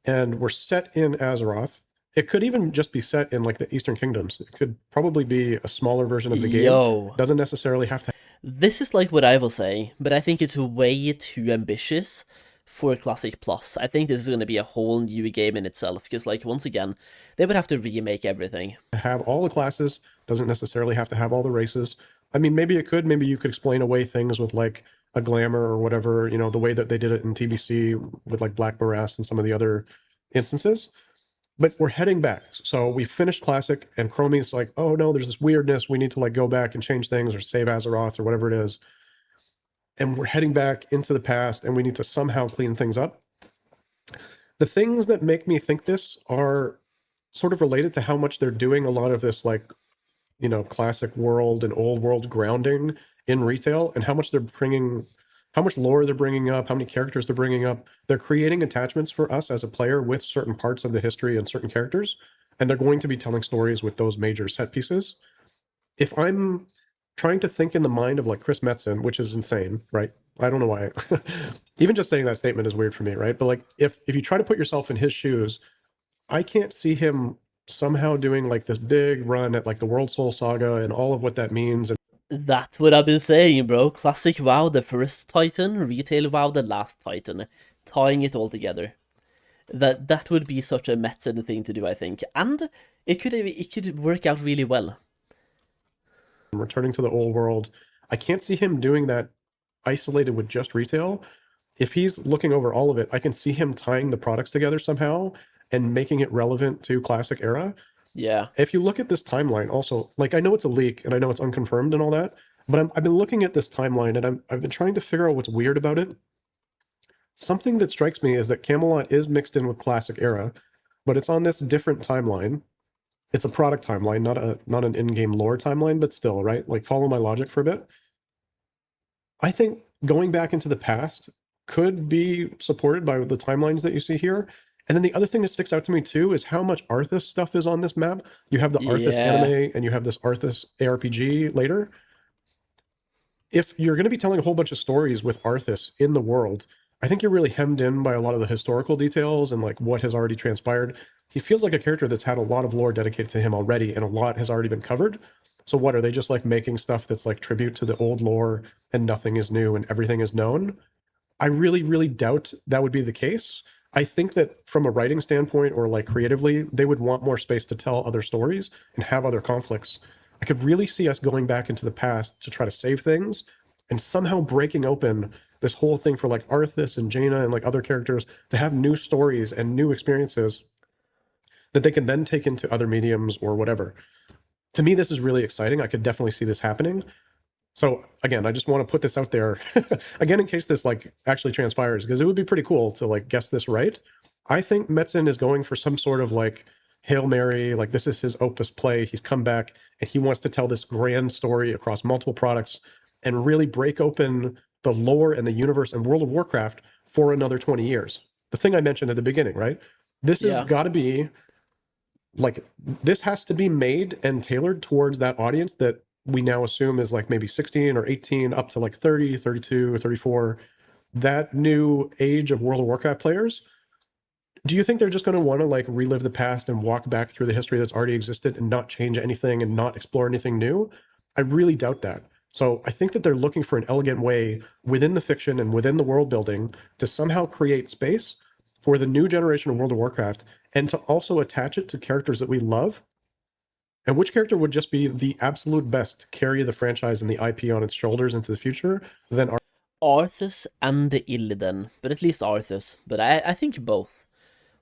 and we're set in Azeroth. It could even just be set in like the Eastern Kingdoms. It could probably be a smaller version of the game. Yo. Doesn't necessarily have to. This is like what I was saying, but I think it's way too ambitious for Classic Plus. I think this is going to be a whole new game in itself, because, like, once again, they would have to remake everything. Have all the classes, doesn't necessarily have to have all the races. I mean, maybe it could. Maybe you could explain away things with like a glamour or whatever, the way that they did it in TBC with like Black Morass and some of the other instances. But we're heading back. So we finished Classic, and Chromie's like, oh no, there's this weirdness. We need to like go back and change things or save Azeroth or whatever it is. And we're heading back into the past, and we need to somehow clean things up. The things that make me think this are sort of related to how much they're doing a lot of this like classic world and old world grounding in retail, and how much they're bringing, how much lore they're bringing up, how many characters they're bringing up. They're creating attachments for us as a player with certain parts of the history and certain characters, and they're going to be telling stories with those major set pieces. If I'm trying to think in the mind of like Chris Metzen, which is insane, right? I don't know why. Even just saying that statement is weird for me, right? But like if you try to put yourself in his shoes, I can't see him somehow doing like this big run at like the World Soul Saga and all of what that means. And That's what I've been saying, bro. Classic WoW, the first Titan, retail WoW, the last Titan. Tying it all together. That would be such a Metzen thing to do, I think. And it could work out really well. returning to the old world, I can't see him doing that isolated with just retail. If he's looking over all of it, I can see him tying the products together somehow and making it relevant to classic era. Yeah. If you look at this timeline, also, like I know it's a leak and I know it's unconfirmed and all that, but I've been looking at this timeline and I've been trying to figure out what's weird about it. Something that strikes me is that Camelot is mixed in with classic era, but it's on this different timeline. It's a product timeline, not an in-game lore timeline, but still, right? Like follow my logic for a bit. I think going back into the past could be supported by the timelines that you see here. And then the other thing that sticks out to me too is how much Arthas stuff is on this map. You have the Arthas Yeah. anime and you have this Arthas ARPG later. If you're going to be telling a whole bunch of stories with Arthas in the world, I think you're really hemmed in by a lot of the historical details and like what has already transpired. He feels like a character that's had a lot of lore dedicated to him already, and a lot has already been covered. So what are they just like making stuff that's like tribute to the old lore and nothing is new and everything is known? I really, really doubt that would be the case. I think that from a writing standpoint or like creatively, they would want more space to tell other stories and have other conflicts. I could really see us going back into the past to try to save things and somehow breaking open this whole thing for like Arthas and Jaina and like other characters to have new stories and new experiences that they can then take into other mediums or whatever. To me, this is really exciting. I could definitely see this happening. So again, I just want to put this out there again in case this like actually transpires, because it would be pretty cool to like guess this right. I think Metzen is going for some sort of like Hail Mary, like this is his opus play. He's come back and he wants to tell this grand story across multiple products and really break open the lore and the universe and World of Warcraft for another 20 years. The thing I mentioned at the beginning, right? This has Yeah. got to be like, this has to be made and tailored towards that audience that we now assume is like maybe 16 or 18 up to like 30, 32, or 34. That new age of World of Warcraft players. Do you think they're just going to want to like relive the past and walk back through the history that's already existed and not change anything and not explore anything new? I really doubt that. So I think that they're looking for an elegant way within the fiction and within the world building to somehow create space for the new generation of World of Warcraft and to also attach it to characters that we love. And which character would just be the absolute best to carry the franchise and the IP on its shoulders into the future than Arthas and the Illidan, but at least Arthas. But I think both.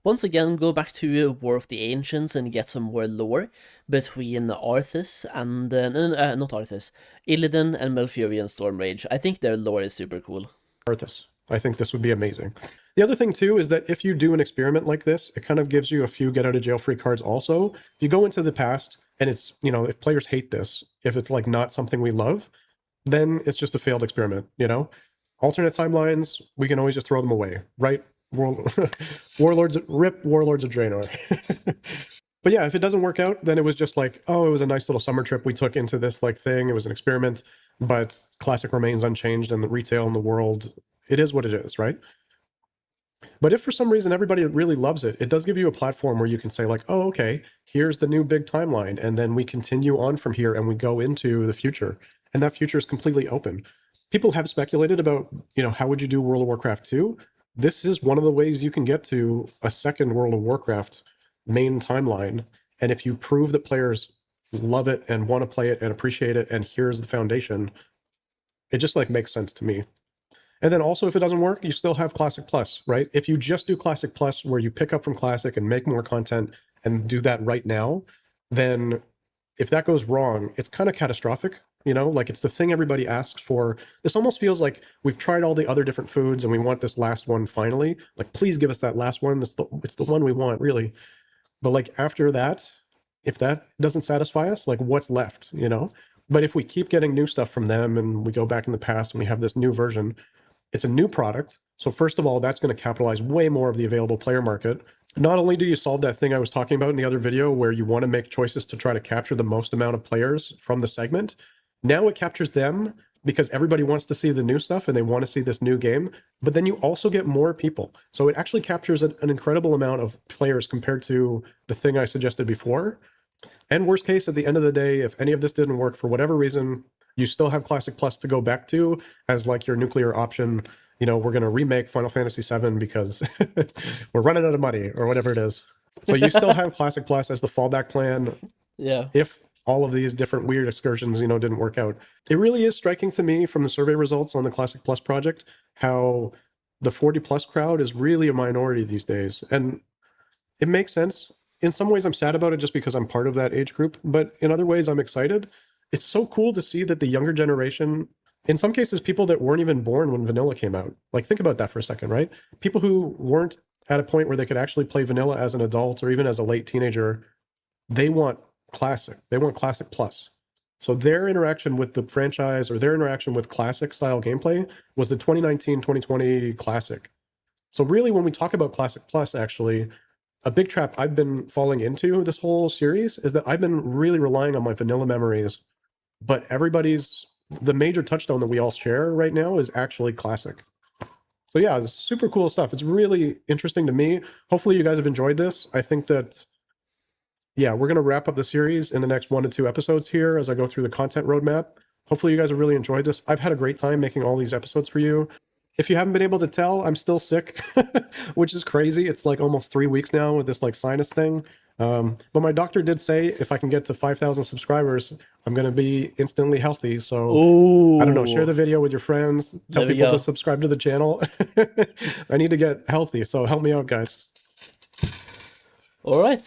Once again, go back to War of the Ancients and get some more lore between Arthas and not Arthas, Illidan and Malfurion Stormrage. I think their lore is super cool. Arthas? I think this would be amazing. The other thing too is that if you do an experiment like this, it kind of gives you a few get out of jail free cards also. If you go into the past and it's, you know, if players hate this, if it's like not something we love, then it's just a failed experiment, you know? Alternate timelines, we can always just throw them away, right? Warlords, rip Warlords of Draenor. But yeah, if it doesn't work out, then it was just like, oh, it was a nice little summer trip we took into this like thing. It was an experiment, but Classic remains unchanged and the retail in the world, it is what it is, right? But if for some reason everybody really loves it, it does give you a platform where you can say like, oh, okay, here's the new big timeline. And then we continue on from here and we go into the future. And that future is completely open. People have speculated about, you know, how would you do World of Warcraft 2? This is one of the ways you can get to a second World of Warcraft main timeline. And if you prove that players love it and want to play it and appreciate it, and here's the foundation, it just like makes sense to me. And then also, if it doesn't work, you still have Classic Plus, right? If you just do Classic Plus, where you pick up from Classic and make more content and do that right now, then if that goes wrong, it's kind of catastrophic. You know, like it's the thing everybody asks for. This almost feels like we've tried all the other different foods and we want this last one finally. Like, please give us that last one. It's the one we want, really. But like after that, if that doesn't satisfy us, like what's left, you know? But if we keep getting new stuff from them and we go back in the past and we have this new version, it's a new product. So first of all, that's going to capitalize way more of the available player market. Not only do you solve that thing I was talking about in the other video where you want to make choices to try to capture the most amount of players from the segment, now it captures them because everybody wants to see the new stuff and they want to see this new game. But then you also get more people. So it actually captures an incredible amount of players compared to the thing I suggested before. And worst case, at the end of the day, if any of this didn't work for whatever reason, you still have Classic Plus to go back to as like your nuclear option. You know, we're going to remake Final Fantasy VII because we're running out of money or whatever it is. So you still have Classic Plus as the fallback plan. Yeah. If all of these different weird excursions, you know, didn't work out. It really is striking to me from the survey results on the Classic Plus project, how the 40 plus crowd is really a minority these days. And it makes sense. In some ways, I'm sad about it just because I'm part of that age group. But in other ways, I'm excited. It's so cool to see that the younger generation, in some cases, people that weren't even born when vanilla came out. Like, think about that for a second, right? People who weren't at a point where they could actually play vanilla as an adult or even as a late teenager, they want classic. They want Classic Plus. So their interaction with the franchise or their interaction with classic style gameplay was the 2019-2020 Classic. So really, when we talk about Classic Plus, actually, a big trap I've been falling into this whole series is that I've been really relying on my vanilla memories, but the major touchstone that we all share right now is actually Classic. So yeah, it's super cool stuff. It's really interesting to me. Hopefully you guys have enjoyed this. I think that, yeah, we're going to wrap up the series in the next 1 to 2 episodes here as I go through the content roadmap. Hopefully you guys have really enjoyed this. I've had a great time making all these episodes for you. If you haven't been able to tell, I'm still sick, which is crazy. It's like almost 3 weeks now with this like sinus thing. But my doctor did say if I can get to 5,000 subscribers, I'm going to be instantly healthy. So Ooh. I don't know, share the video with your friends, tell There we people go. to subscribe to the channel. I need to get healthy. So help me out, guys. All right.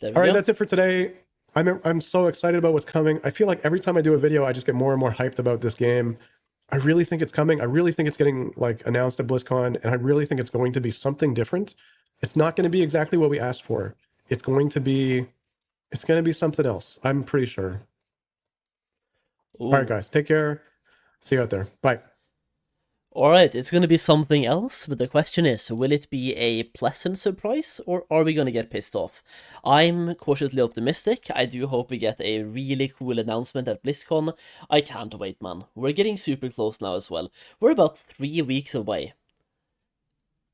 There we All right, go. that's it for today. I'm so excited about what's coming. I feel like every time I do a video, I just get more and more hyped about this game. I really think it's coming. I really think it's getting like announced at BlizzCon, and I really think it's going to be something different. It's not going to be exactly what we asked for. It's going to be something else. I'm pretty sure. Ooh. All right, guys, take care. See you out there. Bye. Alright, it's gonna be something else, but the question is, will it be a pleasant surprise, or are we gonna get pissed off? I'm cautiously optimistic. I do hope we get a really cool announcement at BlizzCon. I can't wait, man. We're getting super close now as well. We're about 3 weeks away.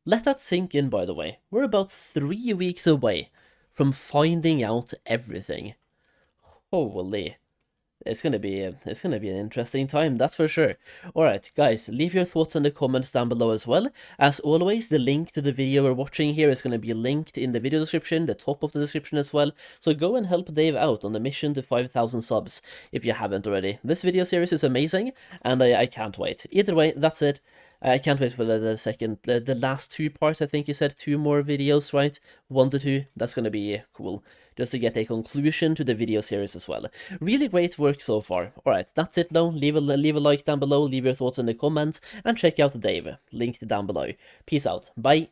Let that sink in, by the way. We're about 3 weeks away from finding out everything. Holy. It's gonna be an interesting time, that's for sure. Alright, guys, leave your thoughts in the comments down below as well. As always, the link to the video we're watching here is gonna be linked in the video description, the top of the description as well. So go and help Dave out on the mission to 5,000 subs if you haven't already. This video series is amazing, and I can't wait. Either way, that's it. I can't wait for the last 2 parts. I think you said 2 more videos, right? 1 to 2. That's gonna be cool, just to get a conclusion to the video series as well. Really great work so far. Alright, that's it though. Leave a like down below, leave your thoughts in the comments, and check out Dave, linked down below. Peace out. Bye.